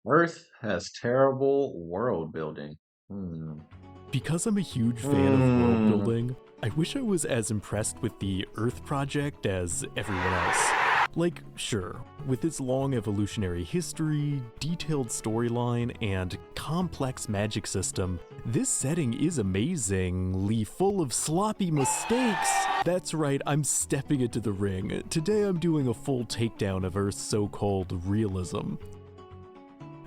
Earth has terrible world building. Hmm. Because I'm a huge fan of world Hmm. building, I wish I was as impressed with the Earth project as everyone else. Like, sure, with its long evolutionary history, detailed storyline, and complex magic system, this setting is amazingly full of sloppy mistakes. That's right, I'm stepping into the ring. Today I'm doing a full takedown of Earth's so-called realism.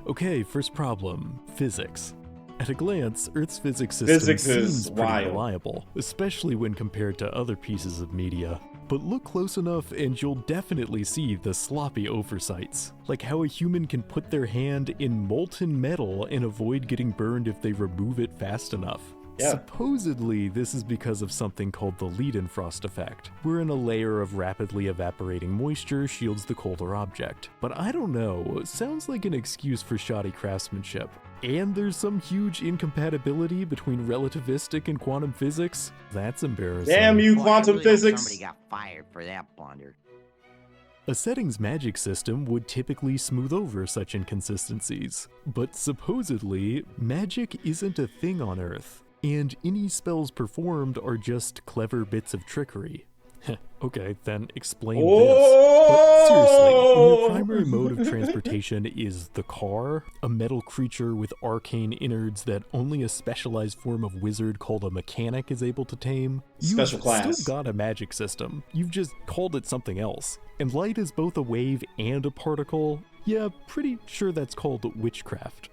Okay, first problem, physics. At a glance, Earth's physics system Physics is seems pretty wild. reliable, especially when compared to other pieces of media. But look close enough and you'll definitely see the sloppy oversights. Like how a human can put their hand in molten metal and avoid getting burned if they remove it fast enough. Yeah. Supposedly, this is because of something called the Leidenfrost effect, wherein a layer of rapidly evaporating moisture shields the colder object. But I don't know, sounds like an excuse for shoddy craftsmanship. And there's some huge incompatibility between relativistic and quantum physics? That's embarrassing. Damn you, Boy, I quantum really hope physics. somebody got fired for that blunder. A setting's magic system would typically smooth over such inconsistencies. But supposedly, magic isn't a thing on Earth, and any spells performed are just clever bits of trickery. Okay, then explain this. But seriously, when your primary mode of transportation is the car, a metal creature with arcane innards that only a specialized form of wizard called a mechanic is able to tame, Special you've class. still got a magic system. You've just called it something else. And light is both a wave and a particle. Yeah, pretty sure that's called witchcraft.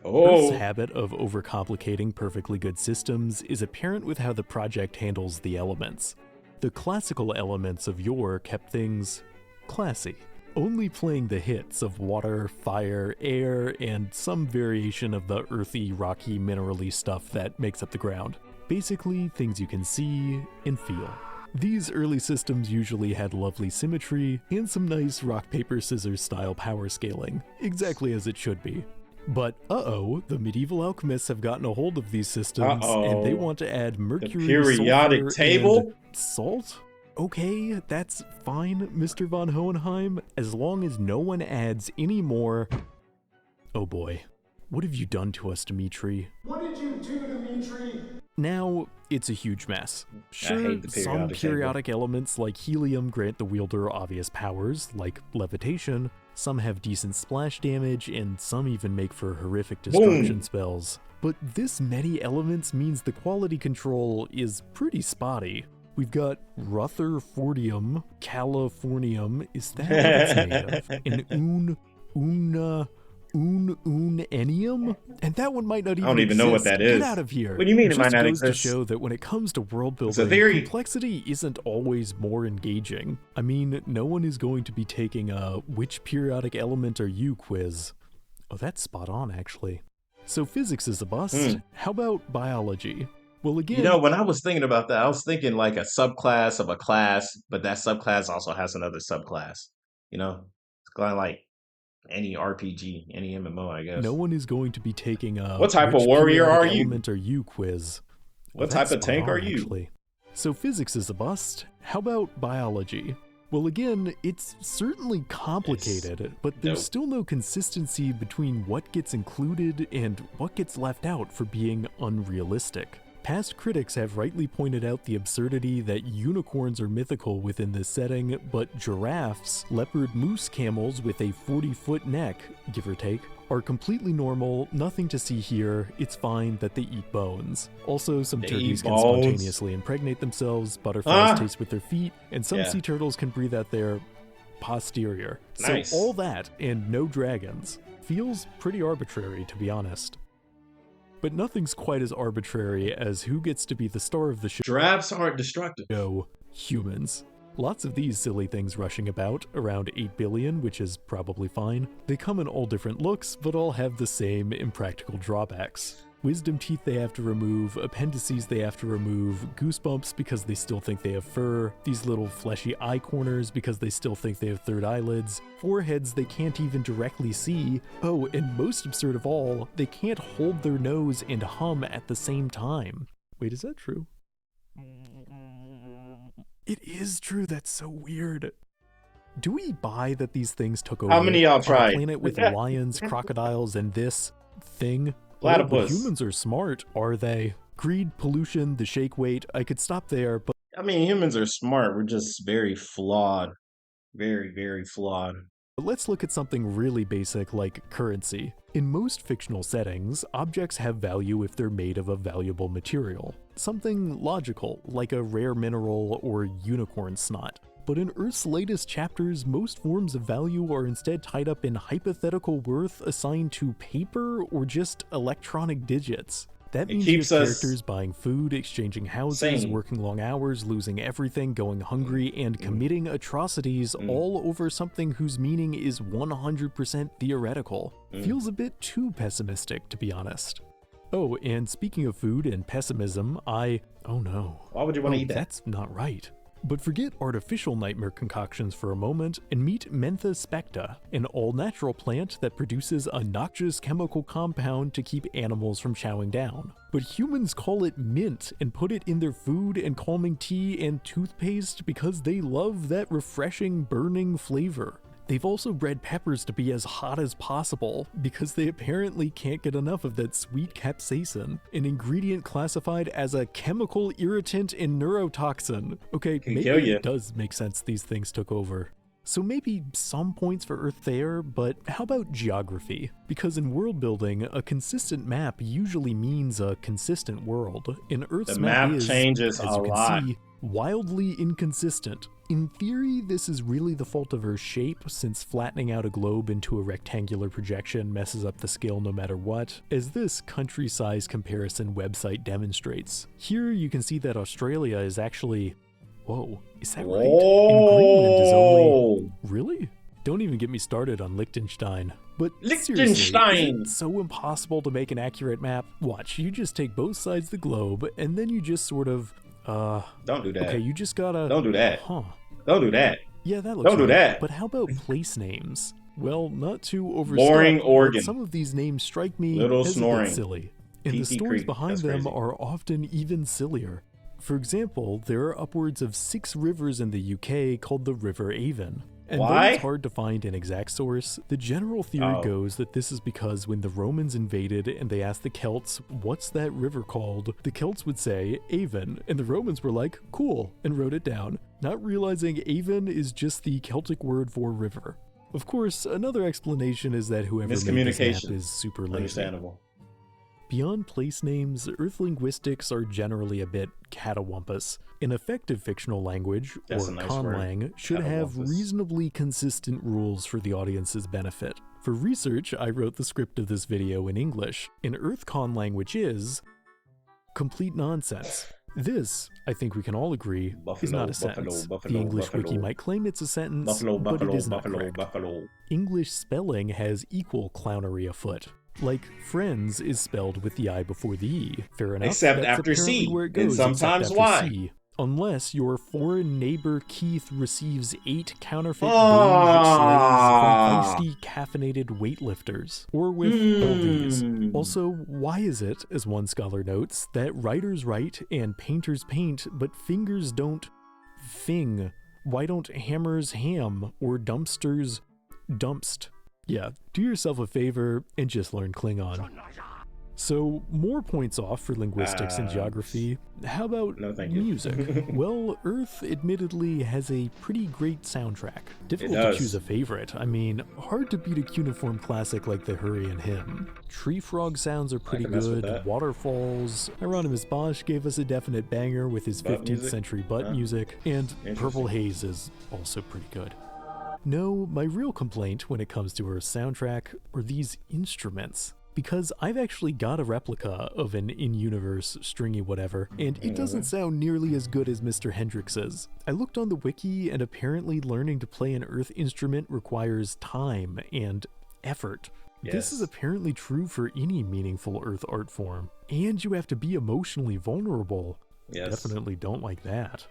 Earth's Oh. habit of overcomplicating perfectly good systems is apparent with how the project handles the elements. The classical elements of yore kept things classy, only playing the hits of water, fire, air, and some variation of the earthy, rocky, minerally stuff that makes up the ground. Basically, things you can see and feel. These early systems usually had lovely symmetry and some nice rock, paper, scissors style power scaling, exactly as it should be. But the medieval alchemists have gotten a hold of these systems and they want to add mercury, periodic sulfur, table? and salt? Okay, that's fine, Mr. von Hohenheim, as long as no one adds any more. Oh boy, what have you done to us, Dimitri? What did you do, Dimitri? Now, it's a huge mess. Sure, hate the some periodic periodic elements like helium grant the wielder obvious powers, like levitation, some have decent splash damage, and some even make for horrific destruction Boom. spells. But this many elements means the quality control is pretty spotty. We've got Rutherfordium, Californium, is that what it's made of? And Unenium? And that one might not even don't even know what exist. that Get is. out of here. What do you mean it Just might not goes exist? to show that when it comes to world It's a building, theory. complexity isn't always more engaging. I mean, no one is going to be taking a which periodic element are you quiz. Oh, that's spot on, actually. So physics is a bust. How about biology? Well, again, You know, when I was thinking about that, I was thinking like a subclass of a class, but that subclass also has another subclass. You know, it's kind of like any RPG, any MMO, I guess. no one is going to be taking a What type of which warrior periodic are you? element are you quiz. What That's type of spot tank on, are you? actually. So physics is a bust. How about biology? Well, again, it's certainly complicated, but there's dope. still no consistency between what gets included and what gets left out for being unrealistic. Past critics have rightly pointed out the absurdity that unicorns are mythical within this setting, but giraffes, leopard moose camels with a 40-foot neck, give or take, are completely normal, nothing to see here, it's fine that they eat bones. Also, some They turkeys eat can bones? spontaneously impregnate themselves, butterflies Huh? taste with their feet, and some Yeah. sea turtles can breathe out their posterior. Nice. So all that, and no dragons, feels pretty arbitrary, to be honest. But nothing's quite as arbitrary as who gets to be the star of the Giraffes aren't destructive. show, humans. Lots of these silly things rushing about, around 8 billion, which is probably fine. They come in all different looks, but all have the same impractical drawbacks. Wisdom teeth they have to remove, appendices they have to remove, goosebumps because they still think they have fur, these little fleshy eye corners because they still think they have third eyelids, foreheads they can't even directly see. Oh, and most absurd of all, they can't hold their nose and hum at the same time. Wait, is that true? It is true, that's so weird. Do we buy that these things took over How many of y'all on a tried? planet with lions, crocodiles, and this thing? Oh, but Platypus. humans are smart, are they? Greed, pollution, the shake weight, I could stop there, but I mean, humans are smart. We're just very flawed. Very, very flawed. let's look at something really basic like currency. In most fictional settings, objects have value if they're made of a valuable material. Something logical, like a rare mineral or unicorn snot. But in Earth's latest chapters, most forms of value are instead tied up in hypothetical worth assigned to paper or just electronic digits. That means you have characters buying food, exchanging houses, working long hours, losing everything, going hungry, and committing atrocities all over something whose meaning is 100% theoretical. Feels a bit too pessimistic, to be honest. Oh, and speaking of food and pessimism, oh no. Why would you want to eat that? That's not right. But forget artificial nightmare concoctions for a moment and meet Mentha specta, an all-natural plant that produces a noxious chemical compound to keep animals from chowing down. But humans call it mint and put it in their food and calming tea and toothpaste because they love that refreshing, burning flavor. They've also bred peppers to be as hot as possible because they apparently can't get enough of that sweet capsaicin, an ingredient classified as a chemical irritant and neurotoxin. Okay, maybe it does make sense these things took over. So maybe some points for Earth there, but how about geography? Because in world building, a consistent map usually means a consistent world. And Earth's map is, changes as a you can lot. see, wildly inconsistent. In theory, this is really the fault of Earth's shape, since flattening out a globe into a rectangular projection messes up the scale no matter what, as this country size comparison website demonstrates. Here you can see that Australia is actually... Whoa, is that right? And Greenland is only... Really? Don't even get me started on Liechtenstein. But seriously, is it so impossible to make an accurate map? Watch, you just take both sides of the globe, and then you just sort of... Don't do that. Okay, you just gotta... Don't do that. Huh. Don't do that. Yeah, that looks Don't do that. But how about place names? Well, not to overstep, Boring Oregon. but some of these names strike me Little as a snoring. bit silly. And the PT stories Creek. behind That's them crazy. are often even sillier. For example, there are upwards of 6 rivers in the UK called the River Avon. And though Why? it's hard to find an exact source, the general theory goes that this is because when the Romans invaded and they asked the Celts, what's that river called? The Celts would say, Avon, and the Romans were like, cool, and wrote it down, not realizing Avon is just the Celtic word for river. Of course, another explanation is that whoever made this map is super lazy. Understandable. Beyond place names, Earth linguistics are generally a bit catawampus. An effective fictional language, That's or a nice conlang, should have Catawampus. reasonably consistent rules for the audience's benefit. For research, I wrote the script of this video in English. An Earth conlang is complete nonsense. This, I think we can all agree, is not a sentence. The English wiki might claim it's a sentence, but it is not correct. English spelling has equal clownery afoot. Like friends is spelled with the I before the E. Fair enough. Except that's after apparently C, where it and goes, sometimes except after Y. C. Unless your foreign neighbor Keith receives 8 counterfeit beige Ah. slaves from feisty caffeinated weightlifters. Or with all these. Also, why is it, as one scholar notes, that writers write and painters paint, but fingers don't fing? Why don't hammers ham or dumpsters dumpst? Yeah, do yourself a favor and just learn Klingon. So, more points off for linguistics and geography. How about music? Well, Earth admittedly has a pretty great soundtrack. Difficult to choose a favorite. I mean, hard to beat a cuneiform classic like the Hurrian Hymn. Tree frog sounds are pretty good, waterfalls. Hieronymus Bosch gave us a definite banger with his 15th century butt music, and Purple Haze is also pretty good. No, my real complaint when it comes to Earth's soundtrack are these instruments. Because I've actually got a replica of an in-universe stringy whatever, and it doesn't sound nearly as good as Mr. Hendrix's. I looked on the wiki, and apparently learning to play an Earth instrument requires time and effort. Yes. This is apparently true for any meaningful Earth art form. And you have to be emotionally vulnerable. Yes. Definitely don't like that.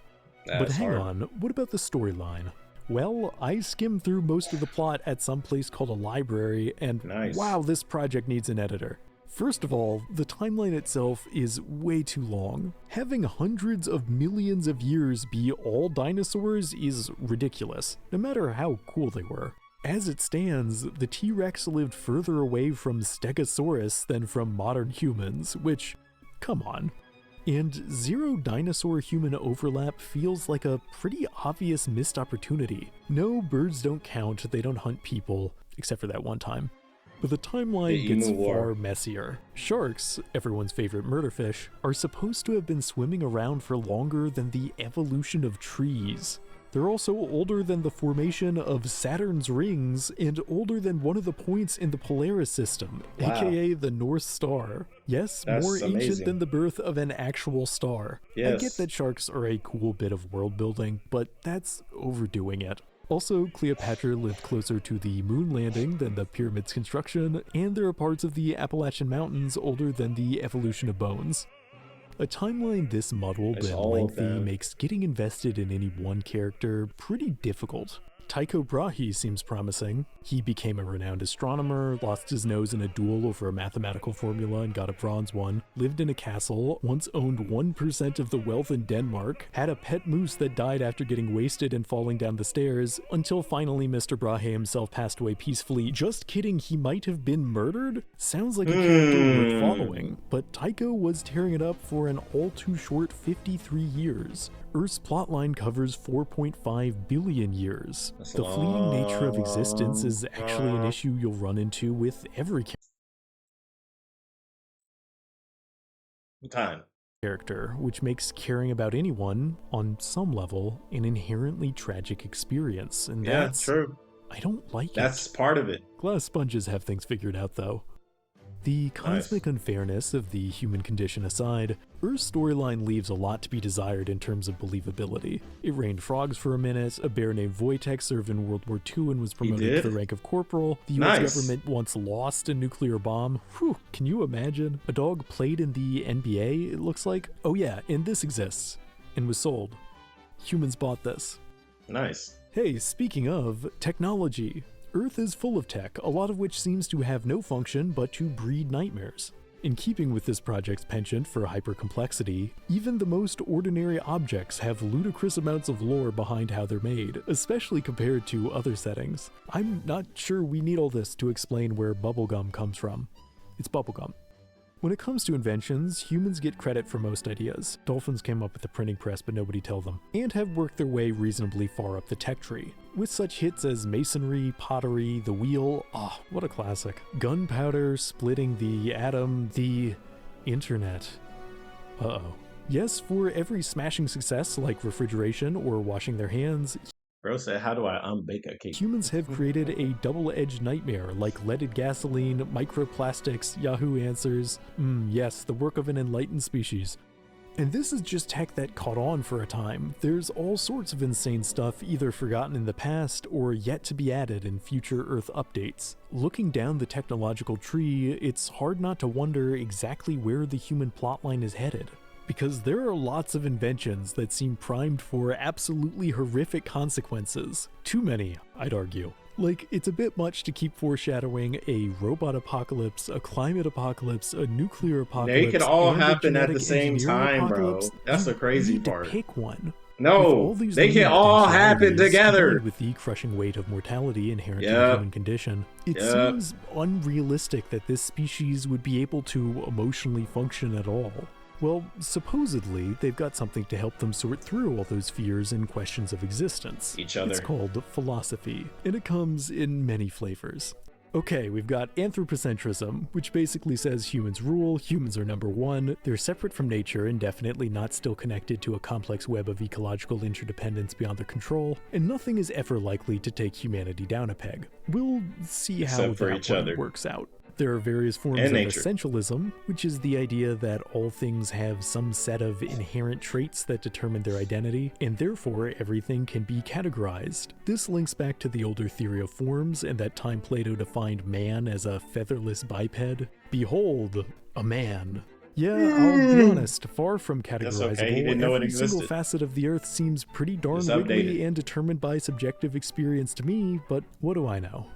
That's but hang hard. on, what about the storyline? Well, I skimmed through most of the plot at some place called a library, and Nice. wow, this project needs an editor. First of all, the timeline itself is way too long. Having hundreds of millions of years be all dinosaurs is ridiculous, no matter how cool they were. As it stands, the T-Rex lived further away from Stegosaurus than from modern humans, which, come on. And zero dinosaur-human overlap feels like a pretty obvious missed opportunity. No, birds don't count, they don't hunt people, except for that one time. But the timeline gets far messier. Sharks, everyone's favorite murder fish, are supposed to have been swimming around for longer than the evolution of trees. They're also older than the formation of Saturn's rings and older than one of the points in the Polaris system, aka the North Star. Yes, That's more amazing. ancient than the birth of an actual star. Yes. I get that sharks are a cool bit of world building, but that's overdoing it. Also, Cleopatra lived closer to the moon landing than the pyramid's construction, and there are parts of the Appalachian Mountains older than the evolution of bones. A timeline this muddled and lengthy makes getting invested in any one character pretty difficult. Tycho Brahe seems promising. He became a renowned astronomer, lost his nose in a duel over a mathematical formula and got a bronze one, lived in a castle, once owned 1% of the wealth in Denmark, had a pet moose that died after getting wasted and falling down the stairs, until finally Mr. Brahe himself passed away peacefully. Just kidding, he might have been murdered? Sounds like a character worth following. But Tycho was tearing it up for an all too short 53 years. Earth's plotline covers 4.5 billion years. The fleeting nature of existence is actually an issue you'll run into with every character, which makes caring about anyone, on some level, an inherently tragic experience. And that's true. I don't like it. That's part of it. Glass sponges have things figured out, though. The cosmic unfairness of the human condition aside, Earth's storyline leaves a lot to be desired in terms of believability. It rained frogs for a minute, a bear named Wojtek served in World War II and was promoted to the rank of corporal, the US government once lost a nuclear bomb. Whew, can you imagine? A dog played in the NBA, it looks like. Oh yeah, and this exists, and was sold. Humans bought this. Nice. Hey, speaking of technology, Earth is full of tech, a lot of which seems to have no function but to breed nightmares. In keeping with this project's penchant for hypercomplexity, even the most ordinary objects have ludicrous amounts of lore behind how they're made, especially compared to other settings. I'm not sure we need all this to explain where bubblegum comes from. It's bubblegum. When it comes to inventions, humans get credit for most ideas. Dolphins came up with the printing press, but nobody tell them, and have worked their way reasonably far up the tech tree. With such hits as masonry, pottery, the wheel, what a classic. Gunpowder, splitting the atom, the internet. Uh-oh. Yes, for every smashing success like refrigeration or washing their hands, Bro said, how do I unbake a cake? humans have created a double-edged nightmare like leaded gasoline, microplastics, Yahoo Answers. Yes, the work of an enlightened species. And this is just tech that caught on for a time. There's all sorts of insane stuff either forgotten in the past or yet to be added in future Earth updates. Looking down the technological tree, it's hard not to wonder exactly where the human plotline is headed. Because there are lots of inventions that seem primed for absolutely horrific consequences. Too many, I'd argue. Like, it's a bit much to keep foreshadowing a robot apocalypse, a climate apocalypse, a nuclear apocalypse. They could all and a happen at the genetic same engineering time, bro. apocalypse. That's the crazy You need part. to pick one. No, they can all happen together. Combined with the crushing weight of mortality inherent in the human condition, it seems unrealistic that this species would be able to emotionally function at all. Well, supposedly, they've got something to help them sort through all those fears and questions of existence. Each other. It's called philosophy, and it comes in many flavors. Okay, we've got anthropocentrism, which basically says humans rule, humans are number one, they're separate from nature and definitely not still connected to a complex web of ecological interdependence beyond their control, and nothing is ever likely to take humanity down a peg. We'll see how that one works out. There are various forms of essentialism, which is the idea that all things have some set of inherent traits that determine their identity, and therefore everything can be categorized. This links back to the older theory of forms, and that time Plato defined man as a featherless biped. Behold, a man. Yeah, I'll be honest, far from categorizable, every single facet of the Earth seems pretty darn wiggly and determined by subjective experience to me, but what do I know?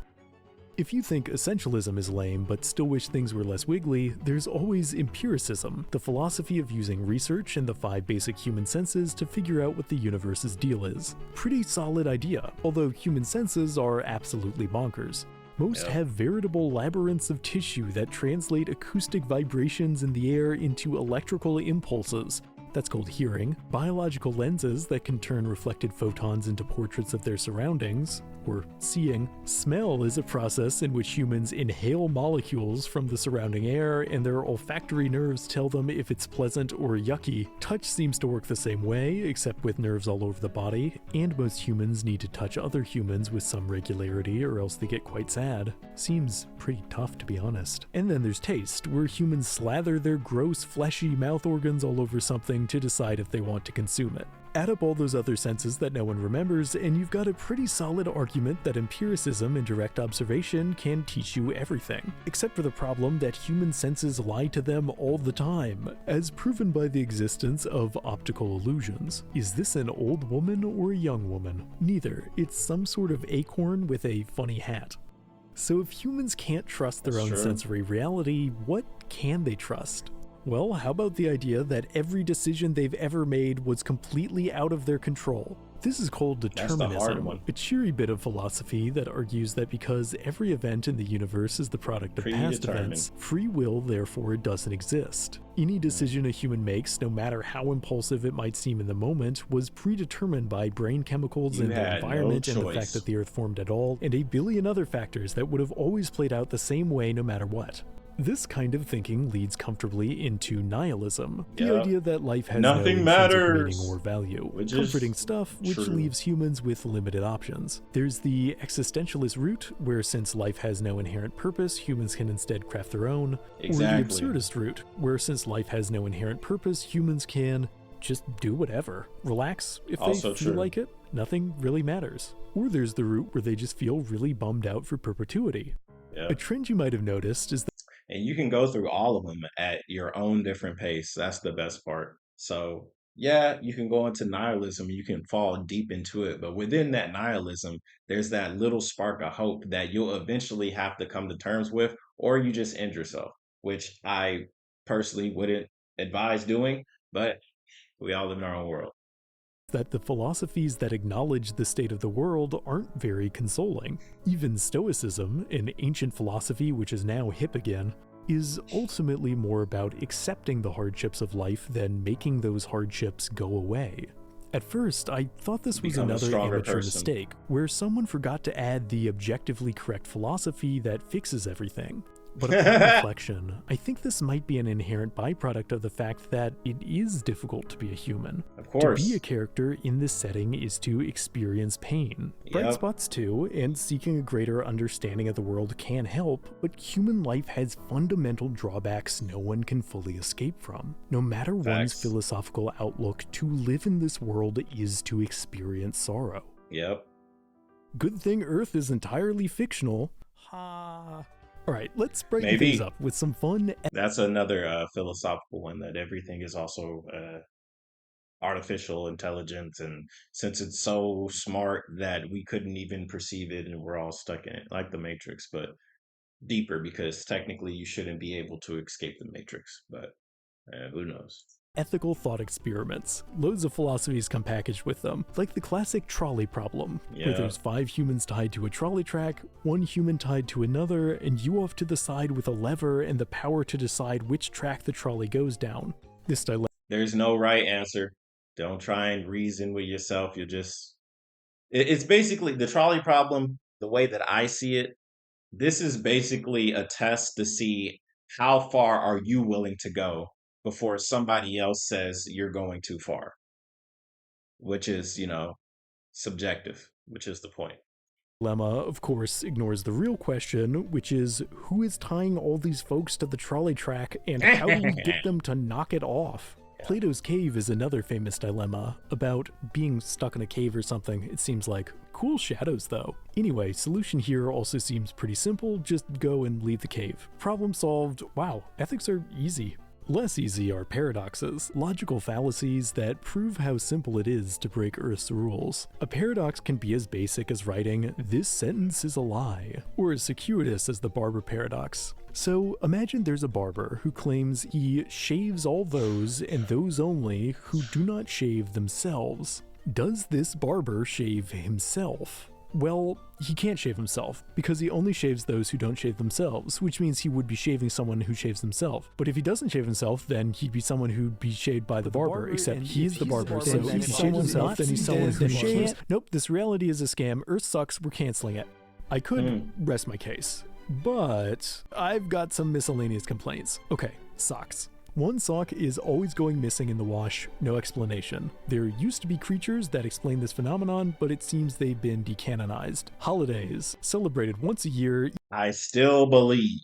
If you think essentialism is lame but still wish things were less wiggly, there's always empiricism, the philosophy of using research and the 5 basic human senses to figure out what the universe's deal is. Pretty solid idea, although human senses are absolutely bonkers. Most have veritable labyrinths of tissue that translate acoustic vibrations in the air into electrical impulses. That's called hearing. Biological lenses that can turn reflected photons into portraits of their surroundings, or seeing. Smell is a process in which humans inhale molecules from the surrounding air and their olfactory nerves tell them if it's pleasant or yucky. Touch seems to work the same way, except with nerves all over the body, and most humans need to touch other humans with some regularity or else they get quite sad. Seems pretty tough, to be honest. And then there's taste, where humans slather their gross, fleshy mouth organs all over something to decide if they want to consume it. Add up all those other senses that no one remembers, and you've got a pretty solid argument that empiricism and direct observation can teach you everything. Except for the problem that human senses lie to them all the time, as proven by the existence of optical illusions. Is this an old woman or a young woman? Neither. It's some sort of acorn with a funny hat. So if humans can't trust their own sensory reality, what can they trust? Well, how about the idea that every decision they've ever made was completely out of their control? This is called Determinism, a cheery bit of philosophy that argues that because every event in the universe is the product of past events, free will therefore doesn't exist. Any decision a human makes, no matter how impulsive it might seem in the moment, was predetermined by brain chemicals and the environment and the fact that the Earth formed at all, and a billion other factors that would have always played out the same way no matter what. This kind of thinking leads comfortably into nihilism, the idea that life has no intrinsic meaning or value, comforting stuff which leaves humans with limited options. There's the existentialist route, where since life has no inherent purpose, humans can instead craft their own, or the absurdist route, where since life has no inherent purpose, humans can just do whatever, relax if they feel like it, nothing really matters. Or there's the route where they just feel really bummed out for perpetuity. A trend you might have noticed is that and you can go through all of them at your own different pace. That's the best part. So yeah, you can go into nihilism, you can fall deep into it, but within that nihilism, there's that little spark of hope that you'll eventually have to come to terms with, or you just end yourself, which I personally wouldn't advise doing, but we all live in our own world. That the philosophies that acknowledge the state of the world aren't very consoling. Even Stoicism, an ancient philosophy which is now hip again, is ultimately more about accepting the hardships of life than making those hardships go away. At first, I thought this was another amateur mistake, where someone forgot to add the objectively correct philosophy that fixes everything. But upon reflection, I think this might be an inherent byproduct of the fact that it is difficult to be a human. Of course. To be a character in this setting is to experience pain. Bright spots too, and seeking a greater understanding of the world can help, but human life has fundamental drawbacks no one can fully escape from. No matter one's philosophical outlook, to live in this world is to experience sorrow. Good thing Earth is entirely fictional. Ha. Alright, let's brighten things up with some fun. That's another philosophical one, that everything is also artificial intelligence, and since it's so smart that we couldn't even perceive it and we're all stuck in it, like the Matrix, but deeper, because technically you shouldn't be able to escape the Matrix, but who knows. Ethical thought experiments. Loads of philosophies come packaged with them, like the classic trolley problem, where there's 5 humans tied to a trolley track, 1 human tied to another, and you off to the side with a lever and the power to decide which track the trolley goes down. This dilemma. There's no right answer. Don't try and reason with yourself. You're just... It's basically the trolley problem, the way that I see it. This is basically a test to see how far are you willing to go before somebody else says you're going too far, which is, subjective, which is the point. Dilemma, of course, ignores the real question, which is who is tying all these folks to the trolley track and how do you get them to knock it off? Plato's cave is another famous dilemma about being stuck in a cave or something. It seems like cool shadows though. Anyway, solution here also seems pretty simple. Just go and leave the cave. Problem solved. Wow, ethics are easy. Less easy are paradoxes, logical fallacies that prove how simple it is to break Earth's rules. A paradox can be as basic as writing, "This sentence is a lie," or as circuitous as the barber paradox. So imagine there's a barber who claims he shaves all those and those only who do not shave themselves. Does this barber shave himself? Well, he can't shave himself, because he only shaves those who don't shave themselves, which means he would be shaving someone who shaves himself. But if he doesn't shave himself, then he'd be someone who'd be shaved by the barber, except he's the barber, so if he shaves himself, then he's someone who shaves. Nope, this reality is a scam. Earth sucks, we're canceling it. I could rest my case, but I've got some miscellaneous complaints. Okay, socks. One sock is always going missing in the wash, no explanation. There used to be creatures that explain this phenomenon, but it seems they've been decanonized. Holidays, celebrated once a year, I still believe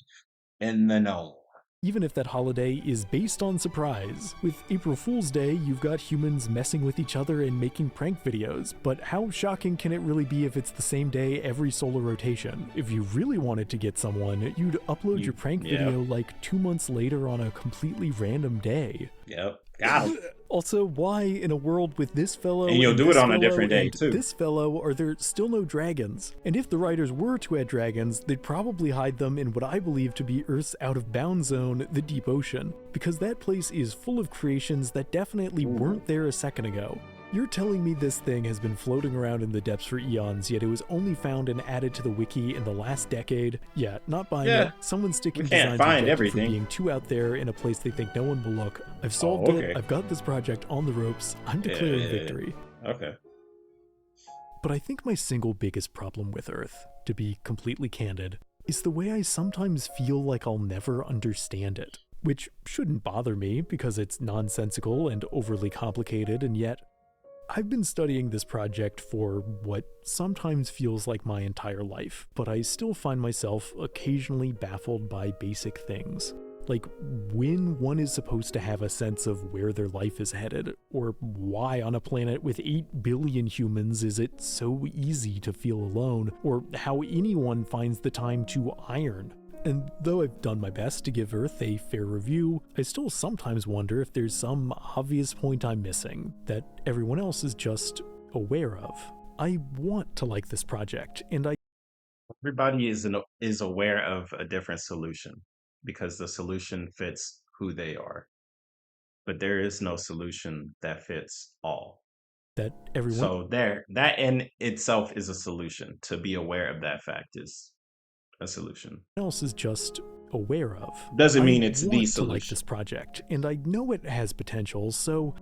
in the no. even if that holiday is based on surprise. With April Fool's Day, you've got humans messing with each other and making prank videos, but how shocking can it really be if it's the same day every solar rotation? If you really wanted to get someone, you'd upload your prank video like 2 months later on a completely random day. Yep. Got him. Also, why in a world with this fellow And you'll do this it on a fellow different day, and too. this fellow are there still no dragons? And if the writers were to add dragons, they'd probably hide them in what I believe to be Earth's out-of-bound zone, the deep ocean, because that place is full of creations that definitely weren't there a second ago. You're telling me this thing has been floating around in the depths for eons, yet it was only found and added to the wiki in the last decade? Yeah, not buying it. Someone's sticking we can't designs find rejected everything. for being too out there in a place they think no one will look. I've solved it. I've got this project on the ropes. I'm declaring victory. Okay. But I think my single biggest problem with Earth, to be completely candid, is the way I sometimes feel like I'll never understand it. Which shouldn't bother me because it's nonsensical and overly complicated, and yet I've been studying this project for what sometimes feels like my entire life, but I still find myself occasionally baffled by basic things. Like when one is supposed to have a sense of where their life is headed, or why on a planet with 8 billion humans is it so easy to feel alone, or how anyone finds the time to iron. And though I've done my best to give Earth a fair review, I still sometimes wonder if there's some obvious point I'm missing that everyone else is just aware of. I want to like this project, and Everybody is aware of a different solution because the solution fits who they are. But there is no solution that fits all. that everyone So that in itself is a solution. To be aware of that fact is a solution. else is just aware of. Doesn't mean I it's the want to like solution. this project, and I know it has potential, so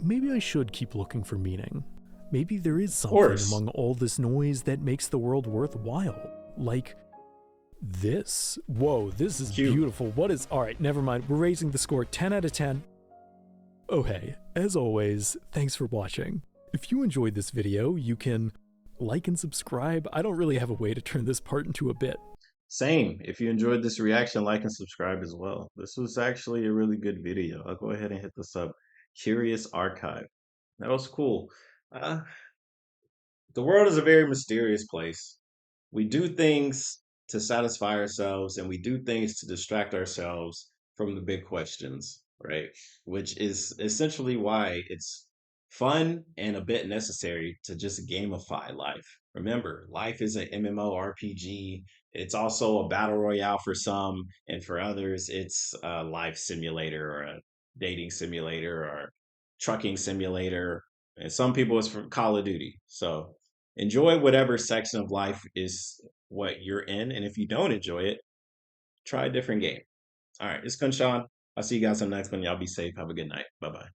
maybe I should keep looking for meaning. Maybe there is something course. among all this noise that makes the world worthwhile. Like this. Whoa, this is Cute. beautiful. What is... Alright, never mind. We're raising the score 10 out of 10. Oh hey, as always, thanks for watching. If you enjoyed this video, you can like and subscribe. I don't really have a way to turn this part into a bit. Same. If you enjoyed this reaction, like and subscribe as well. This was actually a really good video. I'll go ahead and hit this up. Curious Archive. That was cool. Uh, the world is a very mysterious place. We do things to satisfy ourselves and we do things to distract ourselves from the big questions, right? Which is essentially why it's fun and a bit necessary to just gamify life. Remember, life is an MMORPG. It's also a battle royale for some, and for others, it's a life simulator or a dating simulator or trucking simulator. And some people it's from Call of Duty. So enjoy whatever section of life is what you're in. And if you don't enjoy it, try a different game. All right, it's KhunShawn. I'll see you guys on the next one. Y'all be safe. Have a good night. Bye bye.